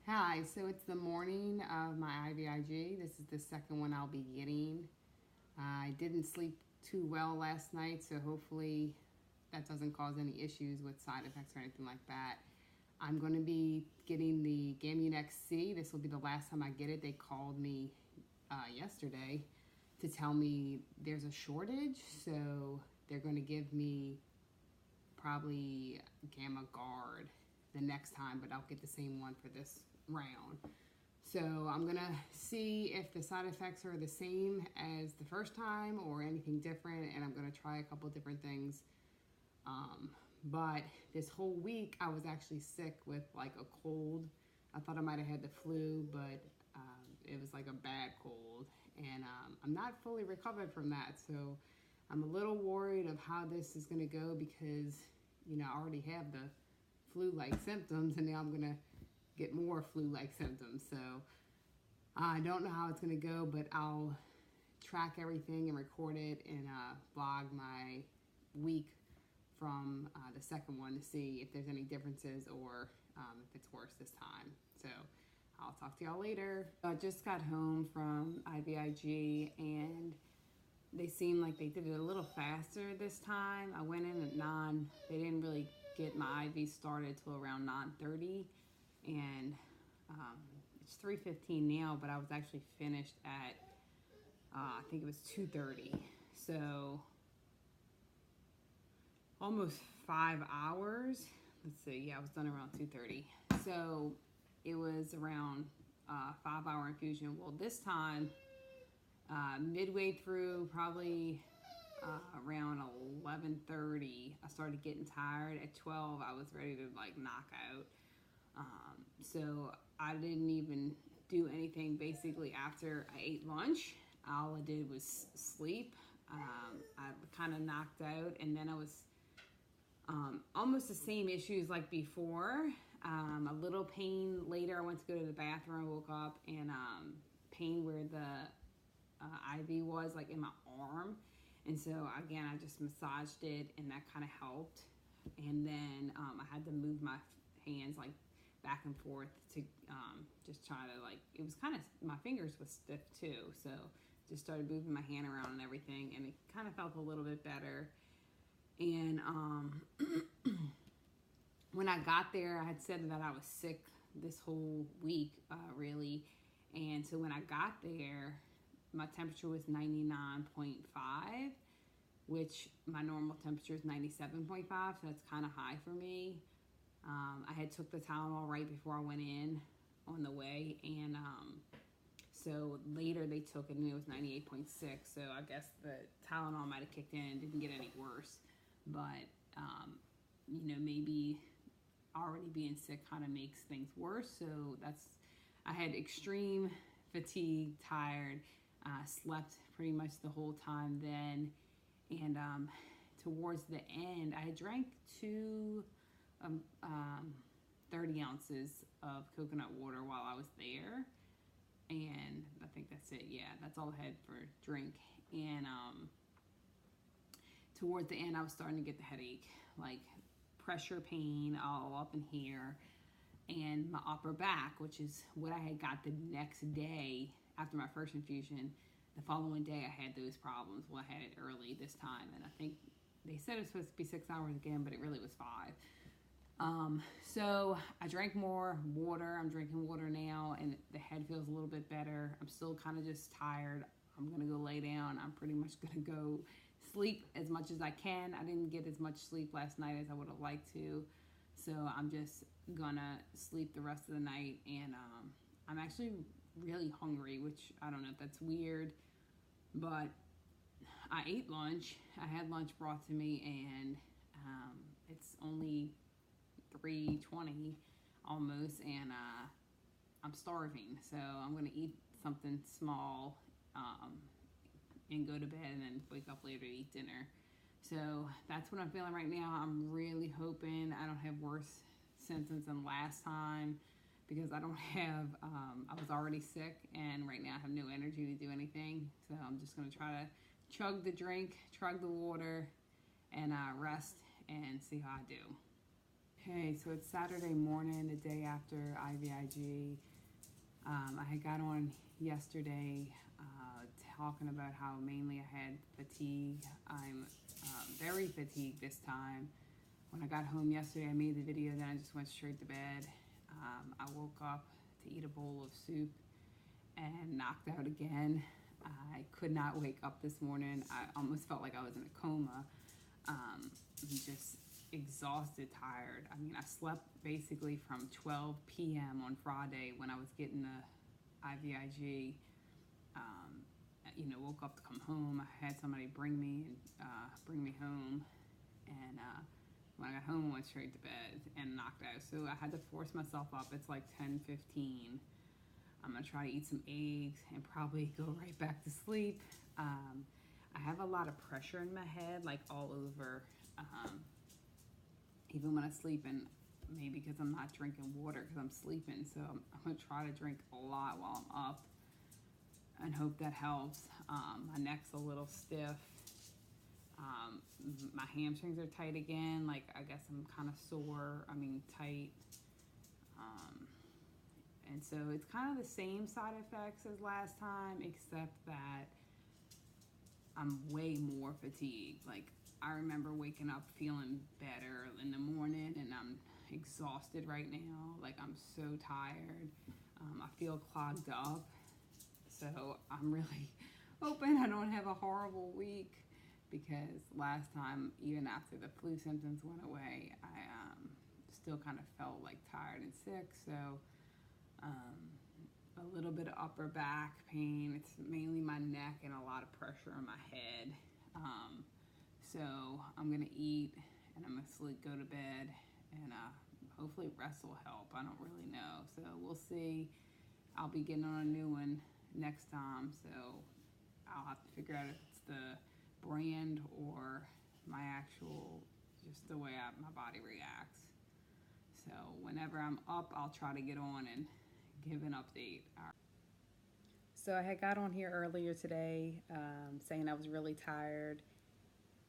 Hi, so it's the morning of my IVIG. This is the second one I'll be getting. I didn't sleep too well last night, so hopefully that doesn't cause any issues with side effects or anything like that. I'm going to be getting the Gamunex C. This will be the last time I get it. They called me yesterday to tell me there's a shortage, so they're going to give me probably Gamma Guard the next time, but I'll get the same one for this round. So I'm gonna see if the side effects are the same as the first time or anything different, and I'm gonna try a couple different things. But this whole week I was actually sick with like a cold. I thought I might have had the flu, but it was like a bad cold, and I'm not fully recovered from that. So I'm a little worried of how this is gonna go because, you know, I already have the flu-like symptoms, and now I'm gonna get more flu-like symptoms. So I don't know how it's gonna go, but I'll track everything and record it and vlog my week from the second one to see if there's any differences or if it's worse this time. So I'll talk to y'all later. I just got home from IVIG and they seemed like they did it a little faster this time. I went in at 9. They didn't really get my IV started till around 9:30, and it's 3:15 now, but I was actually finished at I think it was 2:30. So almost 5 hours. Let's see, yeah, I was done around 2:30. So it was around 5-hour infusion. Well, this time, midway through, probably around 11:30, I started getting tired. At 12, I was ready to like knock out. So I didn't even do anything basically after I ate lunch. All I did was sleep. I kind of knocked out, and then I was almost the same issues like before. A little pain later. I went to go to the bathroom, woke up, and pain where the IV was, like in my arm. And so again, I just massaged it, and that kind of helped. And then I had to move my hands like back and forth to just try to, like, it was kind of, my fingers was stiff too. So just started moving my hand around and everything, and it kind of felt a little bit better. And when I got there, I had said that I was sick this whole week, really. And so when I got there, my temperature was 99.5, which my normal temperature is 97.5, so that's kind of high for me. I had took the Tylenol right before I went in on the way, and so later they took it and it was 98.6, so I guess the Tylenol might have kicked in and didn't get any worse. But, you know, maybe already being sick kind of makes things worse. So I had extreme fatigue, tired, slept pretty much the whole time then. And towards the end, I drank 30 ounces of coconut water while I was there. And I think that's it. Yeah, that's all I had for drink. And towards the end, I was starting to get the headache, like pressure pain all up in here, and my upper back, which is what I had got the next day after my first infusion. The following day, I had those problems. Well, I had it early this time, and I think they said it was supposed to be 6 hours again, but it really was 5. So I drank more water. I'm drinking water now, and the head feels a little bit better. I'm still kind of just tired. I'm going to go lay down. I'm pretty much going to go sleep as much as I can. I didn't get as much sleep last night as I would have liked to. So I'm just going to sleep the rest of the night. And I'm actually really hungry, which I don't know if that's weird. But I ate lunch. I had lunch brought to me, and it's only 3:20 almost, and I'm starving. So I'm going to eat something small and go to bed, and then wake up later to eat dinner. So that's what I'm feeling right now. I'm really hoping I don't have worse symptoms than last time, because I don't have, I was already sick, and right now I have no energy to do anything. So I'm just going to try to chug the drink, chug the water, and rest and see how I do. Okay, so it's Saturday morning, the day after IVIG. I had got on yesterday talking about how mainly I had fatigue. I'm very fatigued this time. When I got home yesterday, I made the video, then I just went straight to bed. I woke up to eat a bowl of soup and knocked out again. I could not wake up this morning. I almost felt like I was in a coma. I'm just exhausted, tired. I mean, I slept basically from 12 p.m. on Friday when I was getting the IVIG. Woke up to come home. I had somebody bring me home, and when I got home, I went straight to bed and knocked out. So I had to force myself up. It's like 10:15. I'm gonna try to eat some eggs and probably go right back to sleep. I have a lot of pressure in my head, like all over, even when I sleep, and maybe because I'm not drinking water because I'm sleeping. So I'm gonna try to drink a lot while I'm up and hope that helps. My neck's a little stiff. My hamstrings are tight again. Like, I guess I'm kind of sore. Tight. And so it's kind of the same side effects as last time, except that I'm way more fatigued. Like, I remember waking up feeling better in the morning, and I'm exhausted right now. Like, I'm so tired. I feel clogged up. So I'm really hoping I don't have a horrible week, because last time, even after the flu symptoms went away, I still kind of felt like tired and sick. So a little bit of upper back pain. It's mainly my neck and a lot of pressure on my head. So I'm gonna eat and I'm gonna go to bed, and hopefully rest will help. I don't really know. So we'll see. I'll be getting on a new one next time. So I'll have to figure out if it's the brand or my actual, just the way my body reacts. So whenever I'm up, I'll try to get on and give an update. So I had got on here earlier today saying I was really tired,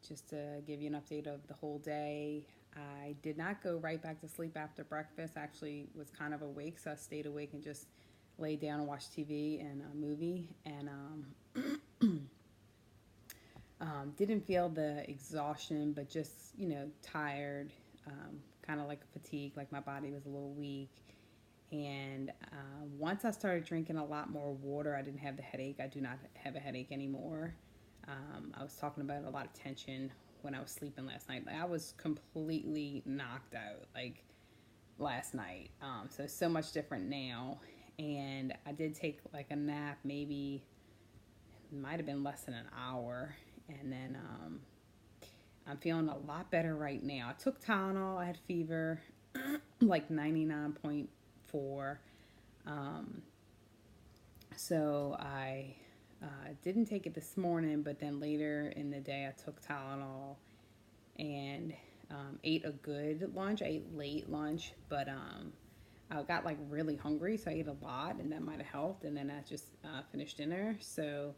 just to give you an update of the whole day. I did not go right back to sleep after breakfast. I actually was kind of awake, so I stayed awake and just laid down and watched TV and a movie, and didn't feel the exhaustion, but just, tired, kind of like fatigue, like my body was a little weak. And once I started drinking a lot more water, I didn't have the headache. I do not have a headache anymore. I was talking about a lot of tension when I was sleeping last night. Like, I was completely knocked out, like, last night. So much different now. And I did take like a nap, maybe it might have been less than an hour. And then I'm feeling a lot better right now. I took Tylenol. I had fever, like 99.4. So I didn't take it this morning, but then later in the day I took Tylenol and ate a good lunch. I ate late lunch, but I got like really hungry, so I ate a lot, and that might have helped. And then I just finished dinner. So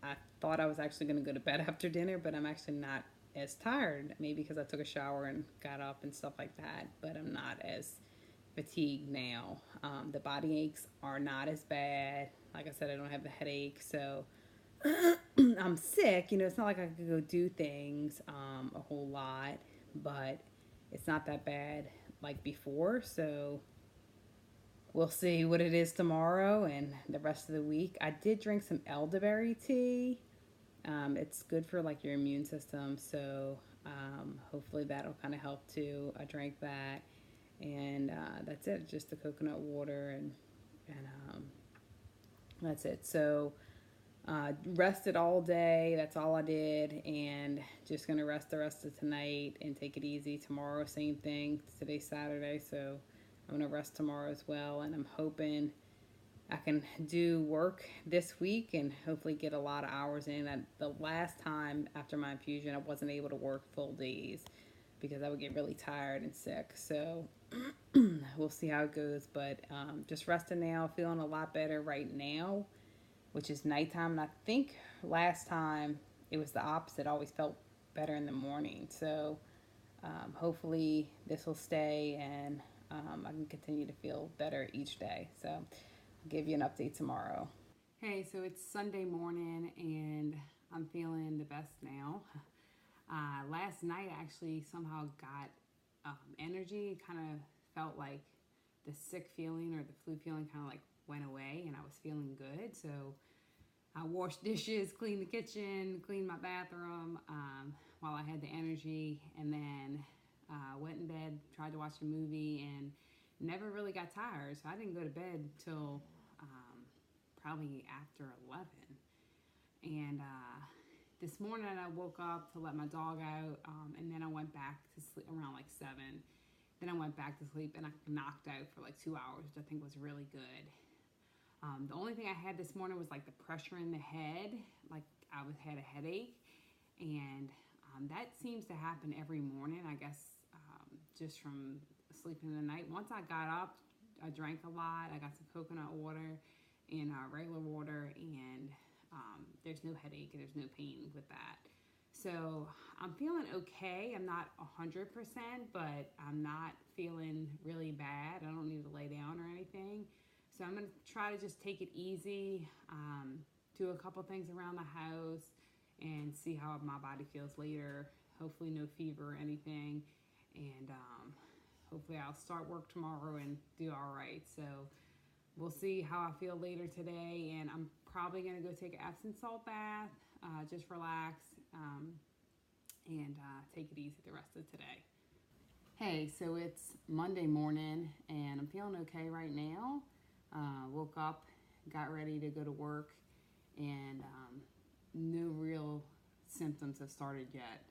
I thought I was actually going to go to bed after dinner, but I'm actually not as tired. Maybe because I took a shower and got up and stuff like that, but I'm not as fatigued now. The body aches are not as bad. Like I said, I don't have the headache, so I'm sick. It's not like I could go do things a whole lot, but it's not that bad like before. So we'll see what it is tomorrow and the rest of the week. I did drink some elderberry tea. It's good for like your immune system, so hopefully that'll kind of help too. I drank that, and that's it. Just the coconut water, and that's it. So rested all day. That's all I did, and just gonna rest the rest of tonight and take it easy. Tomorrow, same thing. Today's Saturday, so I'm gonna rest tomorrow as well, and I'm hoping I can do work this week and hopefully get a lot of hours in. The last time after my infusion, I wasn't able to work full days because I would get really tired and sick. So we'll see how it goes, but just resting now, feeling a lot better right now, which is nighttime. And I think last time it was the opposite. I always felt better in the morning. So hopefully this will stay and I can continue to feel better each day. So I'll give you an update tomorrow. Hey, so it's Sunday morning and I'm feeling the best now. Last night I actually somehow got energy. Kind of felt like the sick feeling or the flu feeling kind of like went away and I was feeling good. So I washed dishes, cleaned the kitchen, cleaned my bathroom while I had the energy, and then went in bed, tried to watch a movie, and never really got tired. So I didn't go to bed till probably after 11. And this morning I woke up to let my dog out, and then I went back to sleep around like 7. Then I went back to sleep and I knocked out for like 2 hours, which I think was really good. The only thing I had this morning was like the pressure in the head, like I had a headache, and that seems to happen every morning, I guess, just from sleeping in the night. Once I got up, I drank a lot. I got some coconut water and regular water, and there's no headache and there's no pain with that. So I'm feeling okay. I'm not 100%, but I'm not feeling really bad. I don't need to lay down or anything. So I'm going to try to just take it easy, do a couple things around the house, and see how my body feels later. Hopefully no fever or anything. And hopefully I'll start work tomorrow and do all right. So we'll see how I feel later today. And I'm probably going to go take an Epsom salt bath, just relax, and take it easy the rest of today. Hey, so it's Monday morning, and I'm feeling okay right now. Woke up, got ready to go to work, and no real symptoms have started yet.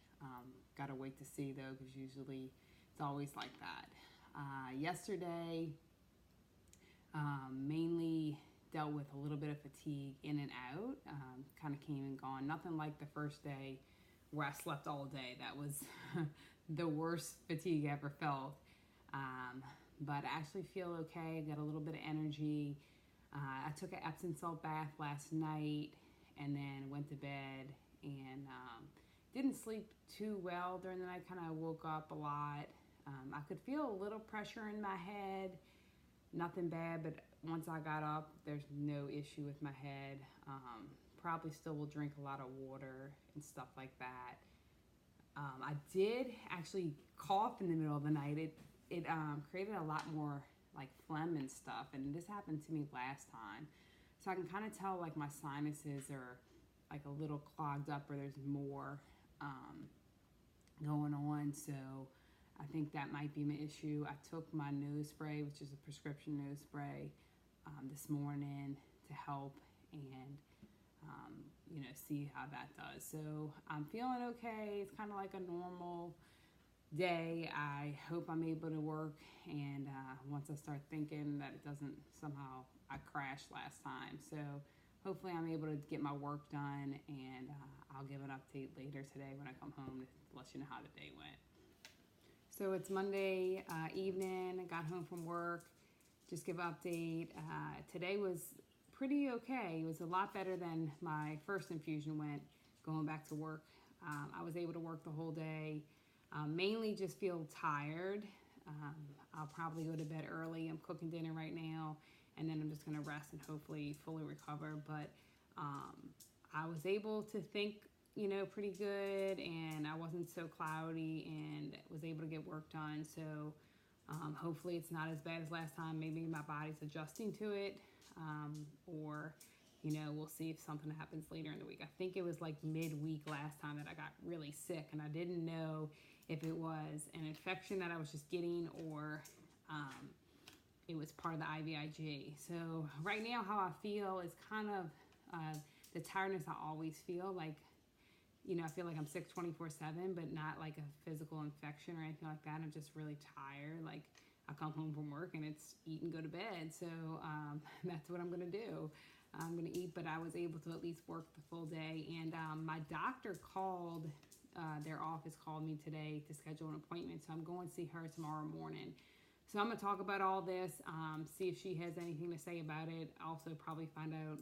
Gotta wait to see though, because usually it's always like that. Yesterday, mainly dealt with a little bit of fatigue in and out, kind of came and gone. Nothing like the first day where I slept all day. That was the worst fatigue I ever felt. But I actually feel okay. Got a little bit of energy. I took an Epsom salt bath last night and then went to bed and didn't sleep too well during the night. Kind of woke up a lot. I could feel a little pressure in my head. Nothing bad, but once I got up, there's no issue with my head. Probably still will drink a lot of water and stuff like that. I did actually cough in the middle of the night. It created a lot more like phlegm and stuff, and this happened to me last time. So I can kind of tell like my sinuses are like a little clogged up, or there's more going on. So I think that might be my issue. I took my nose spray, which is a prescription nose spray, this morning to help and see how that does. So I'm feeling okay. It's kind of like a normal day. I hope I'm able to work, and once I start thinking that it doesn't somehow, I crashed last time. So hopefully I'm able to get my work done, and I'll give an update later today when I come home to let you know how the day went. So it's Monday evening. I got home from work. Just give an update. Today was pretty okay. It was a lot better than my first infusion went going back to work. I was able to work the whole day. Mainly just feel tired. I'll probably go to bed early. I'm cooking dinner right now, and then I'm just going to rest and hopefully fully recover. But I was able to think, pretty good, and I wasn't so cloudy and was able to get work done. So hopefully it's not as bad as last time. Maybe my body's adjusting to it, or we'll see if something happens later in the week. I think it was like midweek last time that I got really sick, and I didn't know if it was an infection that I was just getting or it was part of the IVIG. So right now how I feel is kind of the tiredness I always feel. Like, I feel like I'm sick 24/7, but not like a physical infection or anything like that. I'm just really tired. Like, I come home from work and it's eat and go to bed. So that's what I'm going to do. I'm going to eat, but I was able to at least work the full day. And my doctor called, their office called me today to schedule an appointment. So I'm going to see her tomorrow morning. So I'm going to talk about all this, see if she has anything to say about it. Also probably find out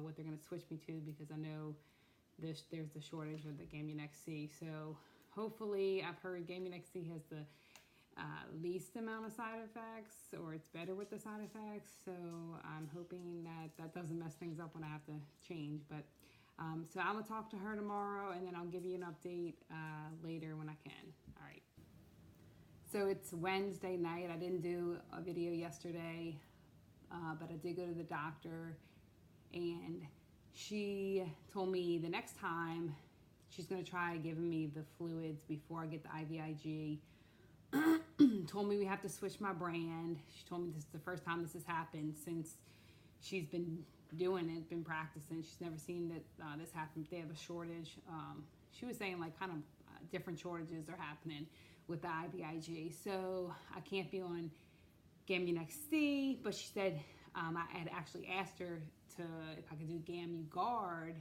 what they're going to switch me to, because I know there's the shortage of the Gamma Next C. So hopefully, I've heard Gamunex C has the least amount of side effects, or it's better with the side effects. So I'm hoping that that doesn't mess things up when I have to change. But so I'm gonna talk to her tomorrow, and then I'll give you an update later when I can. All right. So it's Wednesday night. I didn't do a video yesterday, but I did go to the doctor, and she told me the next time she's gonna try giving me the fluids before I get the IVIG. Told me we have to switch my brand. She told me this is the first time this has happened since she's been doing it, been practicing. She's never seen that this happen. They have a shortage. She was saying like kind of different shortages are happening with the IVIG. So I can't be on Gamunex C, but she said I had actually asked her if I could do Gamu Guard,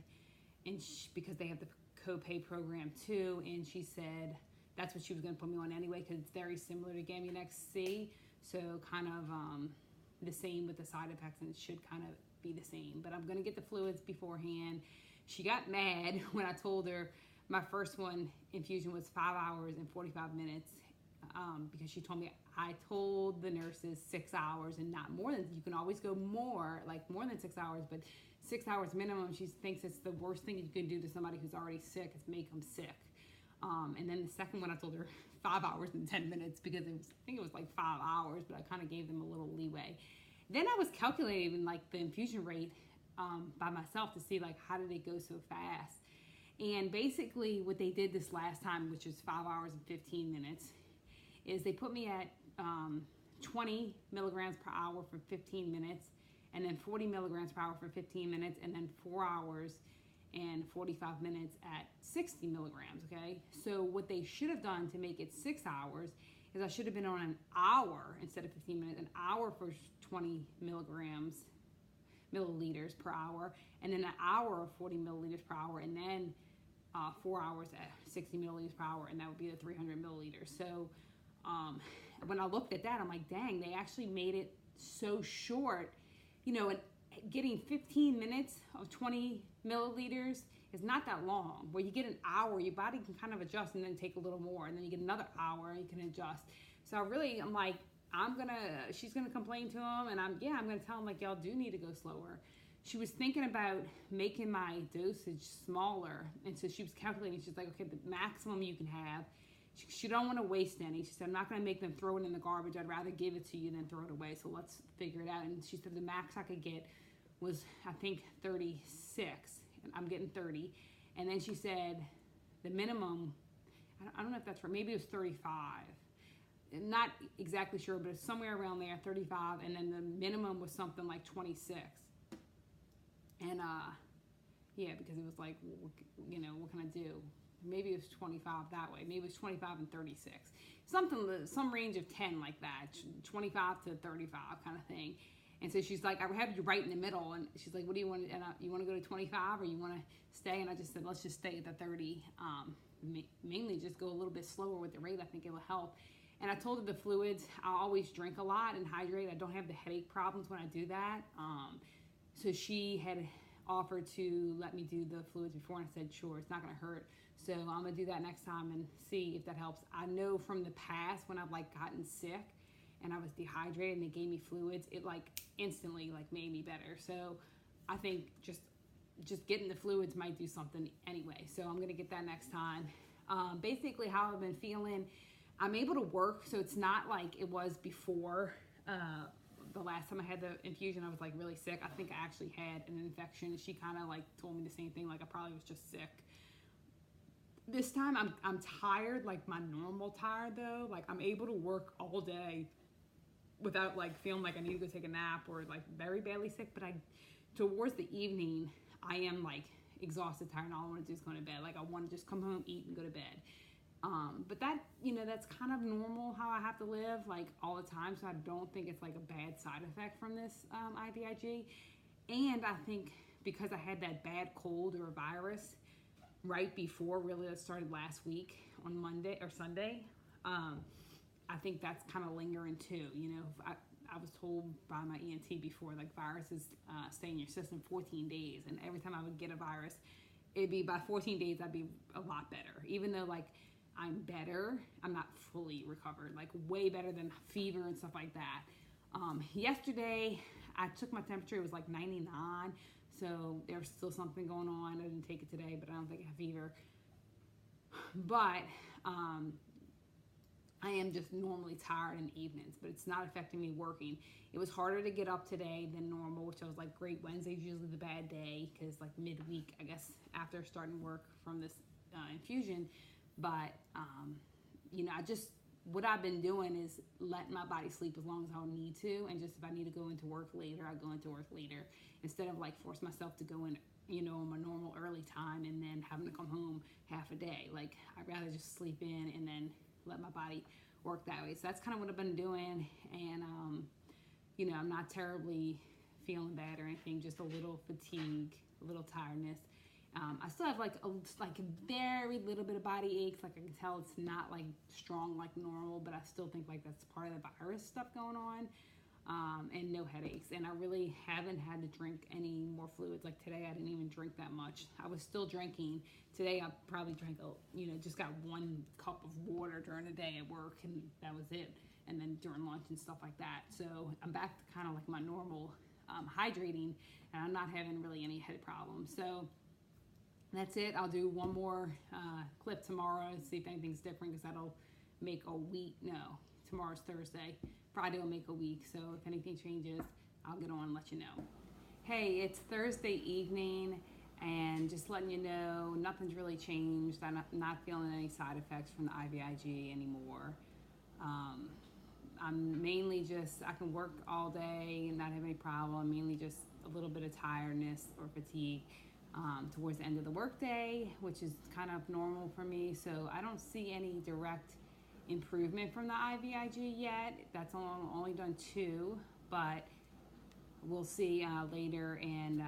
and because they have the copay program too, and she said that's what she was going to put me on anyway, because it's very similar to Gamunex C, so kind of the same with the side effects, and it should kind of be the same. But I'm going to get the fluids beforehand. She got mad when I told her my first infusion was 5 hours and 45 minutes, because she told me I told the nurses 6 hours and not more than. You can always go more, like more than 6 hours, but 6 hours minimum. She thinks it's the worst thing you can do to somebody who's already sick is make them sick. And then the second one, I told her 5 hours and 10 minutes because I think it was like 5 hours, but I kind of gave them a little leeway. Then I was calculating like the infusion rate by myself to see like how did it go so fast. And basically what they did this last time, which is 5 hours and 15 minutes, is they put me at 20 milligrams per hour for 15 minutes, and then 40 milligrams per hour for 15 minutes, and then 4 hours and 45 minutes at 60 milligrams, okay? So what they should have done to make it 6 hours is I should have been on an hour instead of 15 minutes, an hour for 20 milliliters per hour, and then an hour of 40 milliliters per hour, and then 4 hours at 60 milliliters per hour, and that would be the 300 milliliters. So when I looked at that, I'm like, dang, they actually made it so short, and getting 15 minutes of 20 milliliters is not that long. Where you get an hour, your body can kind of adjust and then take a little more, and then you get another hour and you can adjust. So I'm like, she's gonna complain to him, and I'm gonna tell him like, y'all do need to go slower. She was thinking about making my dosage smaller, and so she was calculating. She's like, okay, the maximum you can have. She don't want to waste any. She said, I'm not going to make them throw it in the garbage. I'd rather give it to you than throw it away. So let's figure it out. And she said the max I could get was, I think, 36. And I'm getting 30. And then she said the minimum, I don't know if that's right. Maybe it was 35. Not exactly sure, but it's somewhere around there, 35. And then the minimum was something like 26. And, because it was like, what can I do? Maybe it was 25 that way. Maybe it was 25 and 36. Some range of 10 like that, 25 to 35 kind of thing. And so she's like, I have you right in the middle. And she's like, what do you want? And you want to go to 25 or you want to stay? And I just said, let's just stay at the 30. Mainly just go a little bit slower with the rate. I think it will help. And I told her the fluids, I always drink a lot and hydrate. I don't have the headache problems when I do that. So she had offered to let me do the fluids before, and I said, sure, it's not going to hurt. So I'm going to do that next time and see if that helps. I know from the past when I've gotten sick and I was dehydrated and they gave me fluids, it instantly made me better. So I think just getting the fluids might do something anyway. So I'm going to get that next time. Basically how I've been feeling, I'm able to work. So it's not like it was before the last time I had the infusion. I was really sick. I think I actually had an infection. She kind of told me the same thing. I probably was just sick. This time I'm tired, my normal tired though. I'm able to work all day without feeling like I need to go take a nap or very badly sick. But towards the evening, I am exhausted, tired, and all I want to do is go to bed. I want to just come home, eat, and go to bed. But that, that's kind of normal how I have to live all the time. So I don't think it's a bad side effect from this IVIG. And I think because I had that bad cold or virus right before, really, it started last week on Monday or Sunday. I think that's kind of lingering too. I was told by my ENT before, viruses stay in your system 14 days. And every time I would get a virus, it'd be by 14 days, I'd be a lot better. Even though I'm better. I'm not fully recovered, like way better than fever and stuff like that. Yesterday, I took my temperature. It was like 99. So there's still something going on. I didn't take it today, but I don't think I have fever. But I am just normally tired in the evenings, but it's not affecting me working. It was harder to get up today than normal, which I was like, great, Wednesday's usually the bad day because like midweek, I guess, after starting work from this infusion. But, what I've been doing is letting my body sleep as long as I'll need to. And just if I need to go into work later, I go into work later instead of like force myself to go in, on my normal early time and then having to come home half a day. Like I'd rather just sleep in and then let my body work that way. So that's kind of what I've been doing. And, I'm not terribly feeling bad or anything, just a little fatigue, a little tiredness. I still have like a very little bit of body aches. Like I can tell it's not like strong like normal, but I still think like that's part of the virus stuff going on. And no headaches. And I really haven't had to drink any more fluids. Like today, I didn't even drink that much. I was still drinking. Today, I probably drank just got 1 cup of water during the day at work, and that was it. And then during lunch and stuff like that. So I'm back to kind of like my normal hydrating, and I'm not having really any head problems. So that's it. I'll do one more clip tomorrow and see if anything's different, because that'll make a week. No, tomorrow's Thursday. Friday will make a week. So if anything changes, I'll get on and let you know. Hey, it's Thursday evening, and just letting you know, nothing's really changed. I'm not feeling any side effects from the IVIG anymore. I'm mainly just, I can work all day and not have any problem. Mainly just a little bit of tiredness or fatigue towards the end of the workday, which is kind of normal for me. So I don't see any direct improvement from the IVIG yet. That's only done 2, but we'll see later, and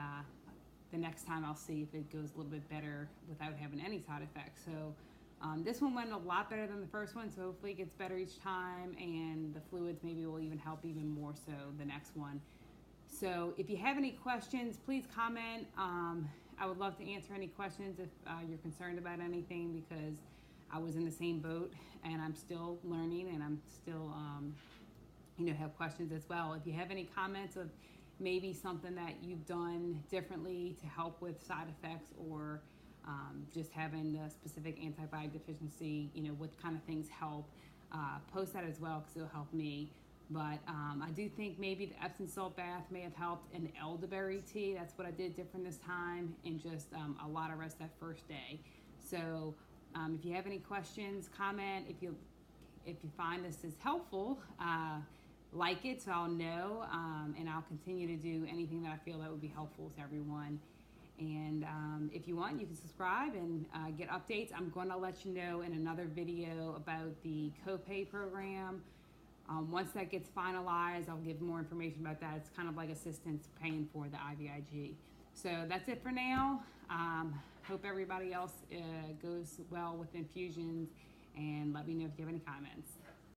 the next time I'll see if it goes a little bit better without having any side effects. So this one went a lot better than the first one, so hopefully it gets better each time, and the fluids maybe will even help even more so the next one. So if you have any questions, please comment. I would love to answer any questions if you're concerned about anything, because I was in the same boat, and I'm still learning, and I'm still, have questions as well. If you have any comments of maybe something that you've done differently to help with side effects, or just having a specific antibiotic deficiency, what kind of things help, post that as well, because it'll help me. But I do think maybe the Epsom salt bath may have helped, and elderberry tea. That's what I did different this time, and just a lot of rest that first day. So if you have any questions, comment. If you find this is helpful, like it so I'll know, and I'll continue to do anything that I feel that would be helpful to everyone. And if you want, you can subscribe and get updates. I'm going to let you know in another video about the copay program. Once that gets finalized, I'll give more information about that. It's kind of like assistance paying for the IVIG. So that's it for now. Hope everybody else goes well with infusions, and let me know if you have any comments.